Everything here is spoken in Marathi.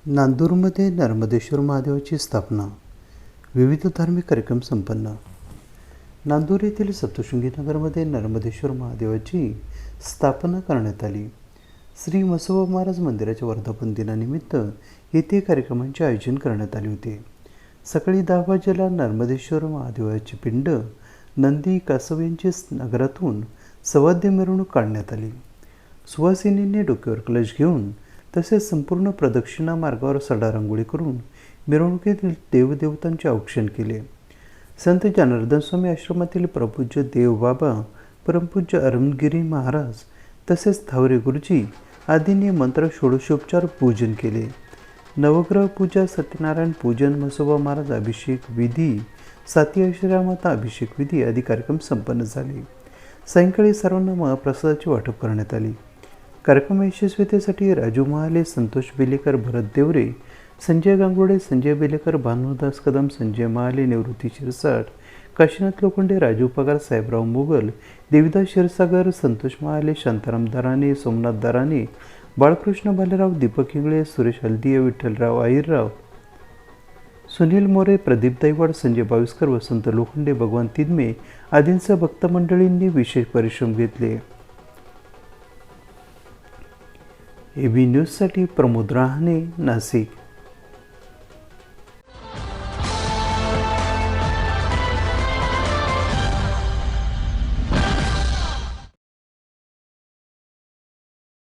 नांदूरमध्ये नर्मदेश्वर महादेवाची स्थापना, विविध धार्मिक कार्यक्रम संपन्न. नांदूर येथील सप्तशृंगी नगरमध्ये नर्मदेश्वर महादेवाची स्थापना करण्यात आली. श्री म्हसोबा महाराज मंदिराच्या वर्धापन दिनानिमित्त येथे कार्यक्रमांचे आयोजन करण्यात आले होते. सकाळी 10 वाजेला नर्मदेश्वर महादेवाची पिंड नंदी कासव यांची नगरातून सवाद्य मिरवणूक काढण्यात आली. सुवासिनींनी डोक्यावर कलश घेऊन तसेच संपूर्ण प्रदक्षिणा मार्गावर सडा रांगोळी करून मिरवणुकीतील देवदेवतांचे औक्षण केले. संत जनार्दन स्वामी आश्रमातील प्रपूज्य देवबाबा, परमपूज्य अरुणगिरी महाराज तसेच थावरे गुरुजी आदींनी मंत्र षोडशोपचार पूजन केले. नवग्रह पूजा, सत्यनारायण पूजन, म्हसोबा महाराज अभिषेक विधी, साती अक्षरामाता अभिषेक विधी आदी कार्यक्रम संपन्न झाले. सायंकाळी सर्वांना महाप्रसादाची वाटप करण्यात आली. कार्यक्रम यशस्वीतेसाठी राजू महाले, संतोष बेलेकर, भरत देवरे, संजय गांगुर्डे, संजय बेलेकर, भानुदास कदम, संजय महाले, निवृत्ती शिरसाट, काशीनाथ लोखंडे, राजू पगार, साहेबराव मुघल, देविदास क्षीरसागर, संतोष महाले, शांताराम दराने, सोमनाथ दराने, बाळकृष्ण भालेराव, दीपक इंगळे, सुरेश हल्दिये, विठ्ठलराव आहिरराव, सुनील मोरे, प्रदीप दायवाड, संजय बाविस्कर, वसंत लोखंडे, भगवान तिदमे आदींसह भक्त मंडळींनी विशेष परिश्रम घेतले. AB न्यूजसाठी प्रमोद रहाणे, नाशिक.